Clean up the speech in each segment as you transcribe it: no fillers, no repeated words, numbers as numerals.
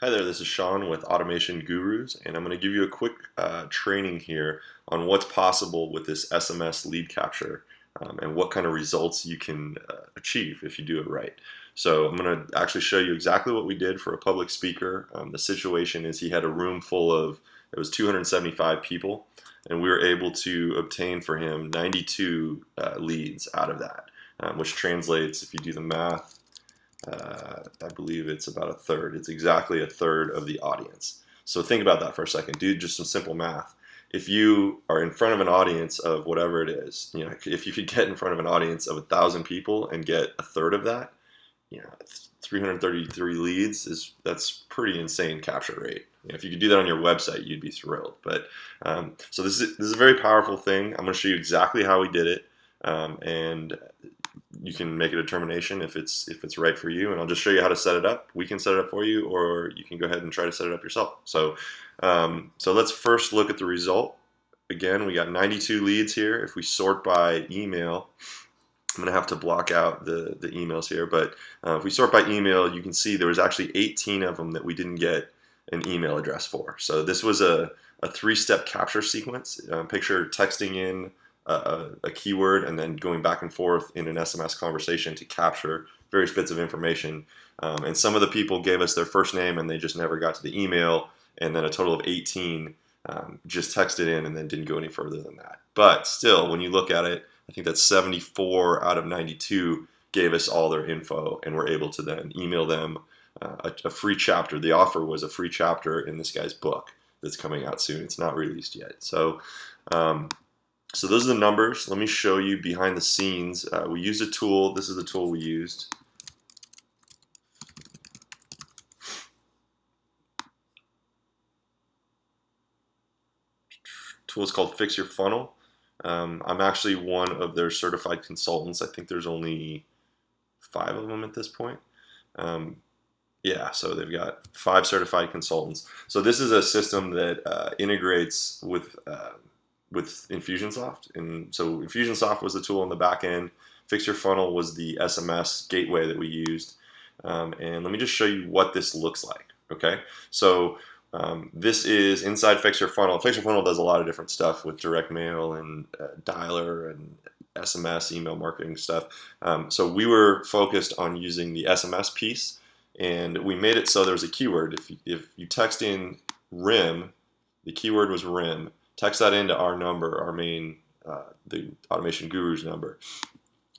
Hi there, this is Sean with Automation Gurus, and I'm going to give you a quick training here on what's possible with this SMS lead capture and what kind of results you can achieve if you do it right. So I'm going to actually show you exactly what we did for a public speaker. The situation is he had a room full of, it was 275 people, and we were able to obtain for him 92 leads out of that, which translates, if you do the math, I believe it's about a third. It's exactly a third of the audience. So think about that for a second. Do just some simple math. If you are in front of an audience of whatever it is, if you could get in front of an audience of 1,000 people and get a third of that, 333 leads that's pretty insane capture rate. If you could do that on your website, you'd be thrilled. But so this is a very powerful thing. I'm going to show you exactly how we did it, and you can make a determination if it's right for you, and I'll just show you how to set it up. We can set it up for you, or you can go ahead and try to set it up yourself. So let's first look at the result. Again, we got 92 leads here. If we sort by email, I'm going to have to block out the emails here, but if we sort by email, you can see there was actually 18 of them that we didn't get an email address for. So this was a three-step capture sequence. Picture texting in a keyword and then going back and forth in an SMS conversation to capture various bits of information. And some of the people gave us their first name and they just never got to the email, and then a total of 18 just texted in and then didn't go any further than that. But still, when you look at it, I think that's 74 out of 92 gave us all their info, and we're able to then email them a free chapter. The offer was a free chapter in this guy's book that's coming out soon. It's not released yet. So those are the numbers. Let me show you behind the scenes. We used a tool. This is the tool we used. Tool is called Fix Your Funnel. I'm actually one of their certified consultants. I think there's only 5 of them at this point. Yeah, so they've got 5 certified consultants. So this is a system that integrates with Infusionsoft. And so Infusionsoft was the tool on the back end. Fix Your Funnel was the SMS gateway that we used. And let me just show you what this looks like. Okay, so this is inside Fix Your Funnel. Fix Your Funnel does a lot of different stuff with direct mail and dialer and SMS, email marketing stuff. So we were focused on using the SMS piece, and we made it so there was a keyword. If you text in RIM, the keyword was RIM, text that into our number, our main, the Automation Gurus number,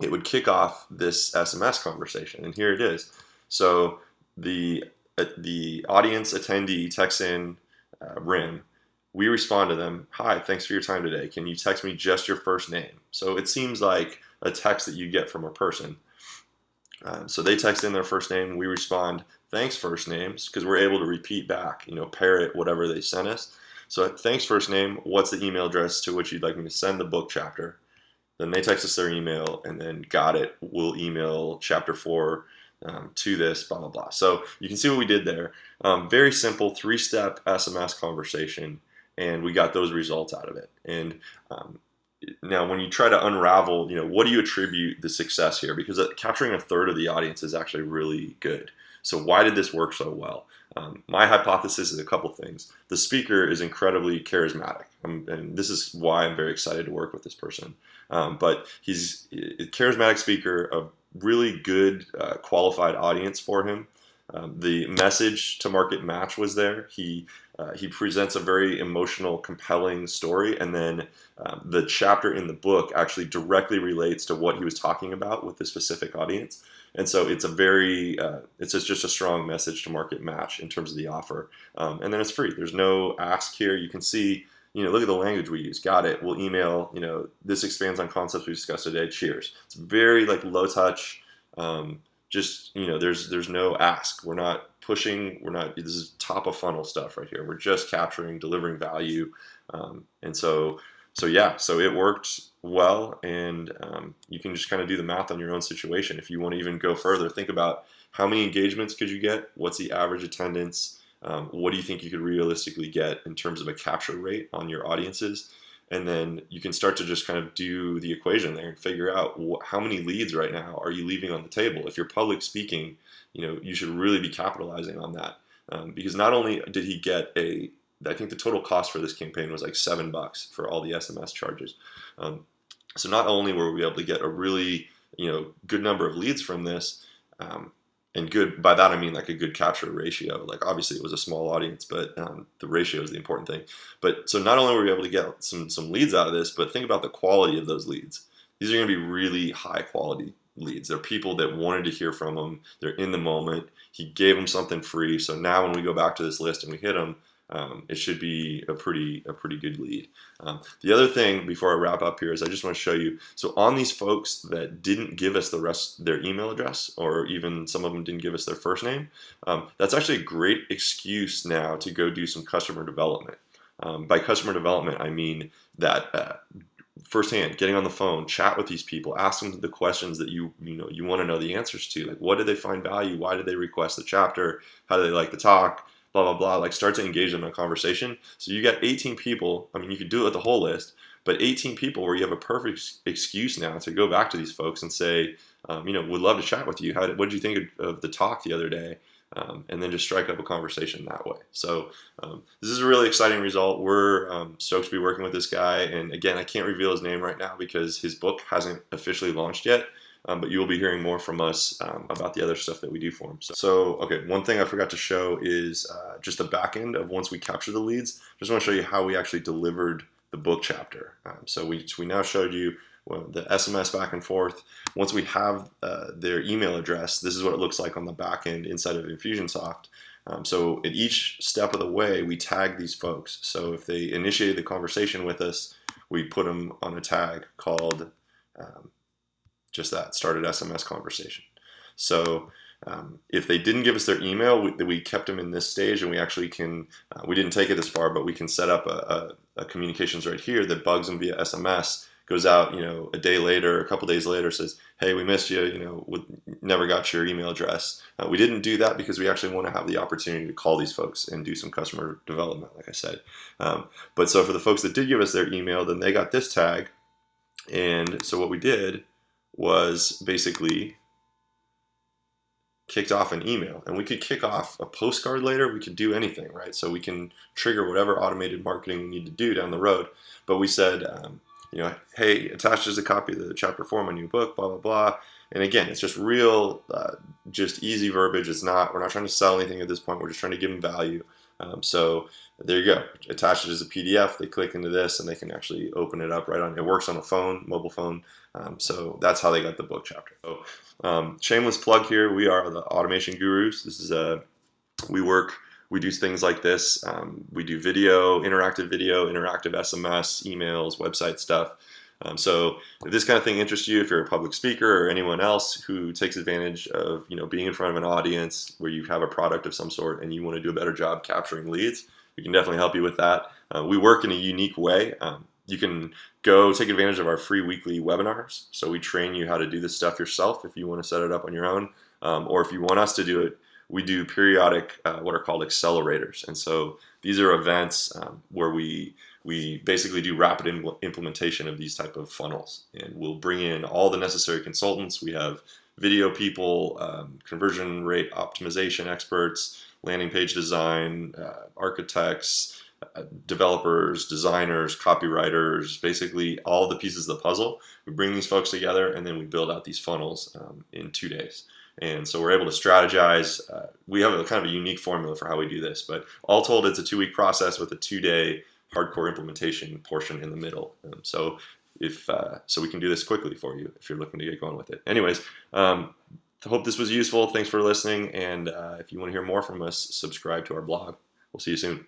it would kick off this SMS conversation. And here it is. So the audience attendee texts in RIM. We respond to them, "Hi, thanks for your time today. Can you text me just your first name?" So it seems like a text that you get from a person. So they text in their first name. We respond, "Thanks, first names," because we're able to repeat back, parrot whatever they sent us. So thanks, first name. What's the email address to which you'd like me to send the book chapter? Then they text us their email, and then got it. We'll email chapter 4 to this, blah, blah, blah. So you can see what we did there. Very simple 3-step SMS conversation, and we got those results out of it. And now when you try to unravel, what do you attribute the success here? Because capturing a third of the audience is actually really good. So why did this work so well? My hypothesis is a couple things. The speaker is incredibly charismatic, and this is why I'm very excited to work with this person. But he's a charismatic speaker, a really good qualified audience for him. The message to market match was there. He presents a very emotional, compelling story, and then the chapter in the book actually directly relates to what he was talking about with the specific audience. And so it's it's just a strong message to market match in terms of the offer. And then it's free. There's no ask here. You can see, look at the language we use. Got it. We'll email, this expands on concepts we discussed today. Cheers. It's very low touch. There's no ask. We're not pushing. This is top of funnel stuff right here. We're just capturing, delivering value. And so it worked well, and you can just kind of do the math on your own situation. If you want to even go further, think about how many engagements could you get? What's the average attendance? What do you think you could realistically get in terms of a capture rate on your audiences? And then you can start to just kind of do the equation there and figure out how many leads right now are you leaving on the table. If you're public speaking, you should really be capitalizing on that. because not only did he get I think the total cost for this campaign was like $7 for all the SMS charges. So not only were we able to get a really good number of leads from this, and good, by that I mean like a good capture ratio. Like obviously it was a small audience, but the ratio is the important thing. But so not only were we able to get some leads out of this, but think about the quality of those leads. These are going to be really high quality leads. They're people that wanted to hear from him. They're in the moment. He gave them something free. So now when we go back to this list and we hit them, it should be a pretty good lead. The other thing before I wrap up here is I just want to show you. So on these folks that didn't give us their email address, or even some of them didn't give us their first name, that's actually a great excuse now to go do some customer development. By customer development, I mean that firsthand, getting on the phone, chat with these people, ask them the questions that you want to know the answers to. Like, what did they find value? Why did they request the chapter? How do they like the talk? Blah, blah, blah. Like, start to engage them in a conversation. So you got 18 people. I mean, you could do it with the whole list, but 18 people where you have a perfect excuse now to go back to these folks and say, would love to chat with you. What did you think of the talk the other day? And then just strike up a conversation that way. So this is a really exciting result. We're stoked to be working with this guy. And again, I can't reveal his name right now because his book hasn't officially launched yet. But you will be hearing more from us about the other stuff that we do for him. So okay, one thing I forgot to show is just the back end of once we capture the leads. Just want to show you how we actually delivered the book chapter. So we now showed you the SMS back and forth. Once we have their email address, this is what it looks like on the back end inside of Infusionsoft. So at each step of the way, we tag these folks. So if they initiated the conversation with us, we put them on a tag called just that, started SMS Conversation. So if they didn't give us their email, we kept them in this stage, and we actually can, we didn't take it this far, but we can set up a communications right here that bugs them via SMS, goes out, a day later, a couple days later, says, hey, we missed you, we never got your email address. We didn't do that because we actually want to have the opportunity to call these folks and do some customer development, like I said. But so for the folks that did give us their email, then they got this tag. And so what we did was basically kicked off an email, and we could kick off a postcard later. We could do anything, right? So we can trigger whatever automated marketing we need to do down the road. But we said, hey, attached is a copy of the chapter 4 of my new book, blah, blah, blah. And again, it's just real, just easy verbiage. We're not trying to sell anything at this point. We're just trying to give them value. So there you go. Attached it as a PDF. They click into this and they can actually open it up right on. It works on a phone, mobile phone. So that's how they got the book chapter. So shameless plug here. We are the automation gurus. This is we do things like this. We do interactive SMS, emails, website stuff. So if this kind of thing interests you, if you're a public speaker or anyone else who takes advantage of being in front of an audience where you have a product of some sort and you want to do a better job capturing leads, we can definitely help you with that. We work in a unique way. You can go take advantage of our free weekly webinars. So we train you how to do this stuff yourself if you want to set it up on your own, or if you want us to do it. We do periodic what are called accelerators. And so these are events where we basically do rapid implementation of these type of funnels, and we'll bring in all the necessary consultants. We have video people, conversion rate optimization experts, landing page design, architects, developers, designers, copywriters, basically all the pieces of the puzzle. We bring these folks together and then we build out these funnels in 2 days. And so we're able to strategize. We have a kind of a unique formula for how we do this, but all told, it's a 2-week process with a 2-day hardcore implementation portion in the middle. So we can do this quickly for you if you're looking to get going with it. Anyways, I hope this was useful. Thanks for listening. And if you want to hear more from us, subscribe to our blog. We'll see you soon.